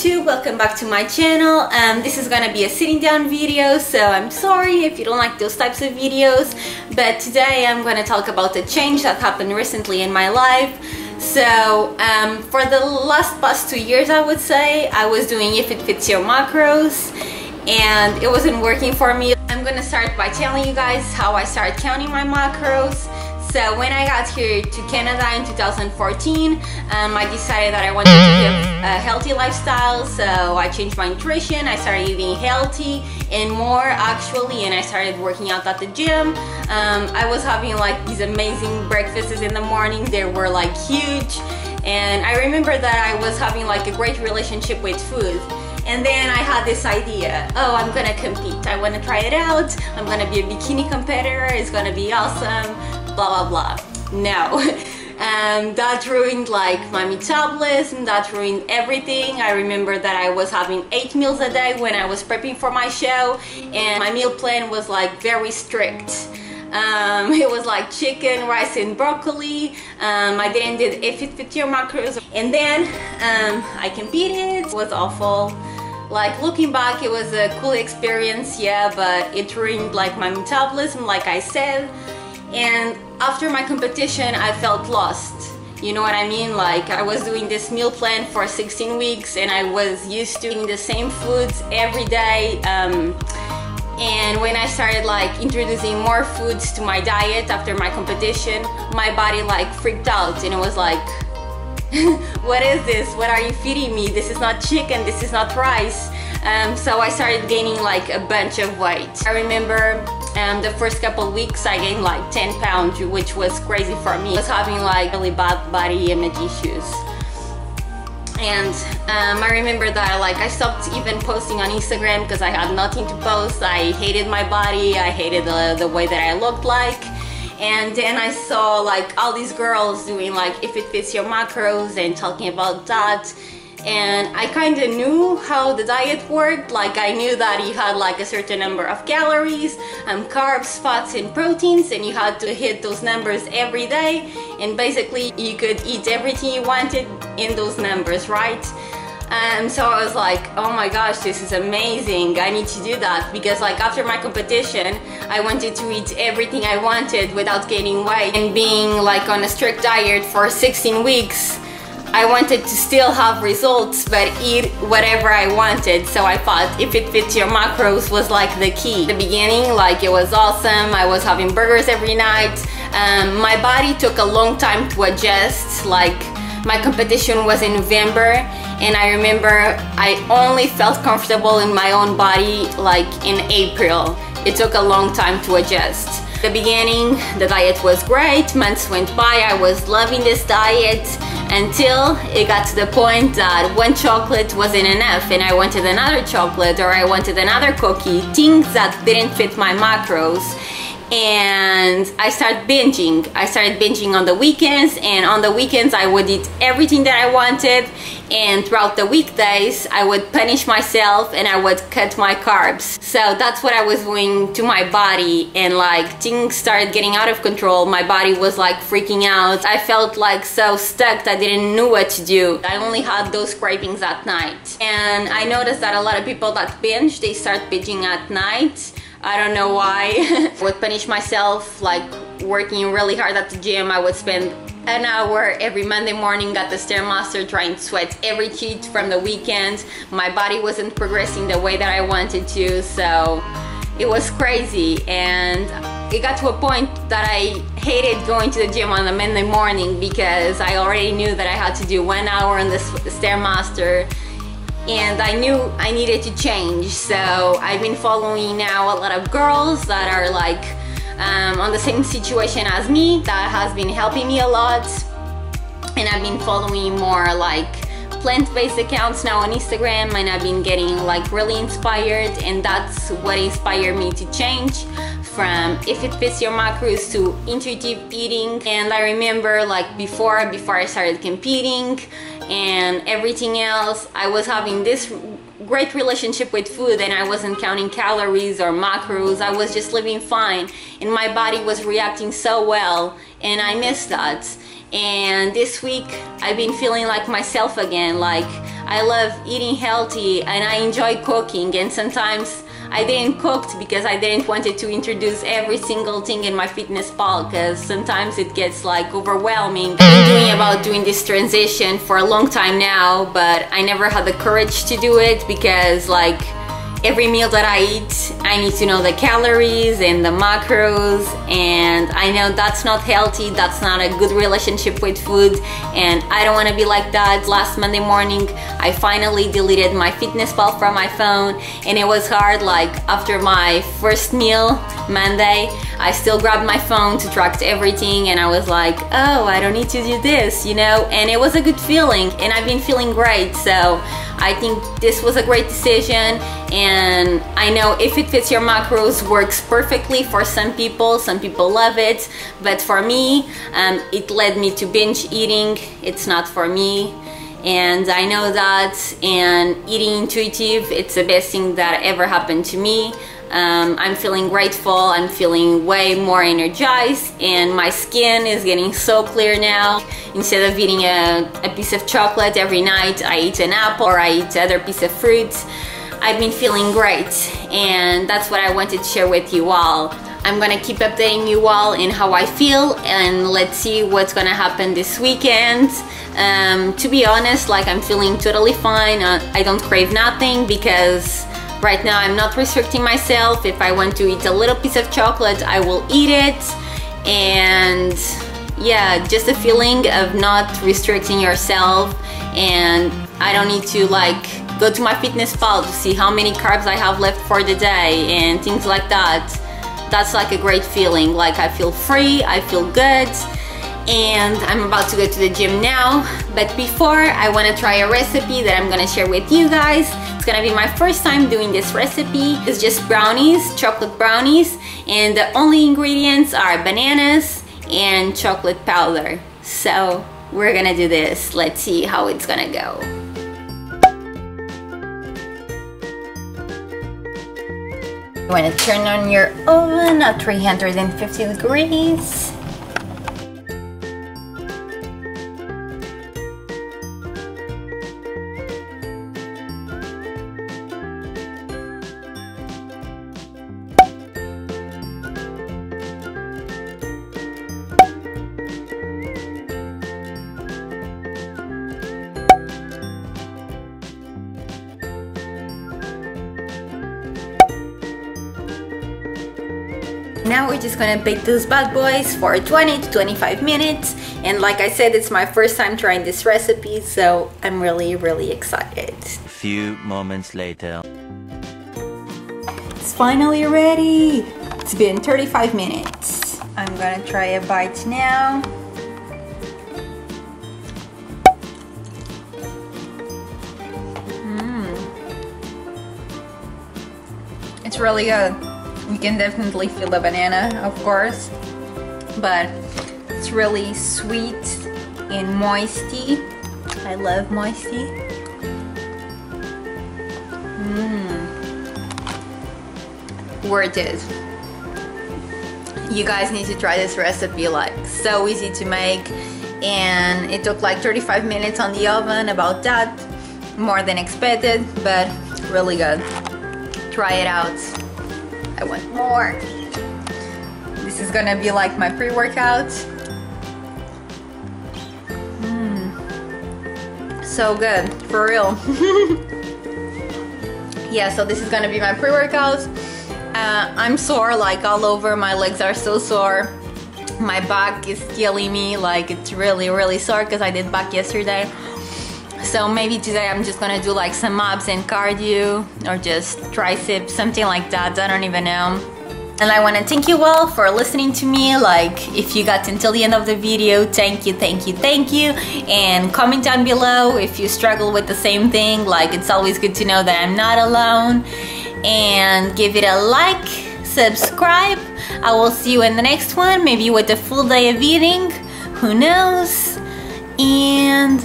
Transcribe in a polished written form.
YouTube, welcome back to my channel. This is gonna be a sitting down video, so I'm sorry if you don't like those types of videos, but today I'm gonna talk about a change that happened recently in my life. So for the past 2 years, I would say, I was doing If It Fits Your Macros and it wasn't working for me. I'm gonna start by telling you guys how I started counting my macros. So when I got here to Canada in 2014, I decided that I wanted to live a healthy lifestyle, so I changed my nutrition, I started eating healthy and more actually, and I started working out at the gym. I was having like these amazing breakfasts in the morning, they were like huge, and I remember that I was having like a great relationship with food. And then I had this idea, oh, I'm gonna compete, I wanna try it out, I'm gonna be a bikini competitor, it's gonna be awesome, blah blah blah. No. That ruined like my metabolism, that ruined everything. I remember that I was having 8 meals a day when I was prepping for my show, and my meal plan was like very strict. It was like chicken, rice and broccoli. I didn't do If It Fits Your Macros, and then I competed. It was awful. Like looking back, it was a cool experience, yeah, but it ruined like my metabolism, like I said. And after my competition, I felt lost. You know what I mean? Like I was doing this meal plan for 16 weeks and I was used to eating the same foods every day. And when I started like introducing more foods to my diet after my competition, my body like freaked out and it was like, what is this? What are you feeding me? This is not chicken, this is not rice. So I started gaining like a bunch of weight. I remember the first couple weeks I gained like 10 pounds, which was crazy for me. I was having like really bad body image issues. And I remember that I stopped even posting on Instagram because I had nothing to post. I hated my body, I hated the way that I looked like. And then I saw like all these girls doing like If It Fits Your Macros and talking about that. And I kind of knew how the diet worked. Like I knew that you had like a certain number of calories, carbs, fats and proteins, and you had to hit those numbers every day, and basically you could eat everything you wanted in those numbers, right? So I was like, oh my gosh, this is amazing, I need to do that, because like after my competition I wanted to eat everything I wanted without gaining weight, and being like on a strict diet for 16 weeks I wanted to still have results but eat whatever I wanted. So I thought If It Fits Your Macros was like the key. At the beginning, like it was awesome, I was having burgers every night. My body took a long time to adjust. Like my competition was in November, and I remember I only felt comfortable in my own body like in April. It took a long time to adjust. At the beginning, the diet was great, months went by, I was loving this diet, until it got to the point that one chocolate wasn't enough and I wanted another chocolate, or I wanted another cookie, things that didn't fit my macros. And I started binging. I started binging on the weekends, and on the weekends I would eat everything that I wanted, and throughout the weekdays I would punish myself and I would cut my carbs. So that's what I was doing to my body, and like things started getting out of control. My body was like freaking out. I felt like so stuck, I didn't know what to do. I only had those cravings at night, and I noticed that a lot of people that binge, they start binging at night. I don't know why. I would punish myself like working really hard at the gym. I would spend an hour every Monday morning at the Stairmaster trying to sweat every cheat from the weekend. My body wasn't progressing the way that I wanted to, so it was crazy. And it got to a point that I hated going to the gym on a Monday morning because I already knew that I had to do 1 hour on the Stairmaster. And I knew I needed to change, so I've been following now a lot of girls that are like on the same situation as me. That has been helping me a lot, and I've been following more like plant-based accounts now on Instagram, and I've been getting like really inspired, and that's what inspired me to change from If It Fits Your Macros to intuitive eating. And I remember like before I started competing and everything else, I was having this great relationship with food, and I wasn't counting calories or macros. I was just living fine, and my body was reacting so well, and I missed that. And this week I've been feeling like myself again. Like, I love eating healthy and I enjoy cooking, and sometimes I didn't cook because I didn't want to introduce every single thing in my fitness pal, because sometimes it gets like overwhelming. I've been doing this transition for a long time now, but I never had the courage to do it because like every meal that I eat, I need to know the calories and the macros, and I know that's not healthy, that's not a good relationship with food, and I don't want to be like that. Last Monday morning, I finally deleted my fitness pal from my phone, and it was hard. Like after my first meal, Monday, I still grabbed my phone to track everything, and I was like, oh, I don't need to do this, you know, and it was a good feeling, and I've been feeling great. So I think this was a great decision, and I know If It Fits Your Macros works perfectly for some people love it, but for me, it led me to binge eating. It's not for me, and I know that, and eating intuitive, it's the best thing that ever happened to me. I'm feeling grateful, I'm feeling way more energized, and my skin is getting so clear now. Instead of eating a piece of chocolate every night, I eat an apple or I eat other piece of fruit. I've been feeling great, and that's what I wanted to share with you all. I'm gonna keep updating you all in how I feel, and let's see what's gonna happen this weekend. To be honest, like, I'm feeling totally fine. I don't crave nothing because right now I'm not restricting myself. If I want to eat a little piece of chocolate, I will eat it. And yeah, just a feeling of not restricting yourself, and I don't need to like go to my fitness pal to see how many carbs I have left for the day and things like that. That's like a great feeling. Like, I feel free, I feel good, and I'm about to go to the gym now. But before, I want to try a recipe that I'm gonna share with you guys. It's gonna be my first time doing this recipe. It's just brownies, chocolate brownies, and the only ingredients are bananas and chocolate powder. So we're gonna do this. Let's see how it's gonna go. You want to turn on your oven at 350 degrees. Now we're just gonna bake those bad boys for 20 to 25 minutes, and like I said, it's my first time trying this recipe, so I'm really excited. A few moments later. It's finally ready! It's been 35 minutes. I'm gonna try a bite now. It's really good. You can definitely feel the banana, of course, but it's really sweet and moisty. I love moisty. Worth it. You guys need to try this recipe. Like, so easy to make, and it took like 35 minutes on the oven, about that, more than expected, but really good. Try it out. I want more. This is gonna be like my pre-workout. So good, for real. Yeah, so this is gonna be my pre-workout. I'm sore, like all over. My legs are so sore. My back is killing me. Like, it's really sore because I did back yesterday. So maybe today I'm just gonna do like some abs and cardio, or just triceps, something like that. I don't even know. And I want to thank you all for listening to me. Like, if you got until the end of the video, thank you. And comment down below if you struggle with the same thing. Like, it's always good to know that I'm not alone. And give it a like, subscribe. I will see you in the next one, maybe with a full day of eating, who knows. And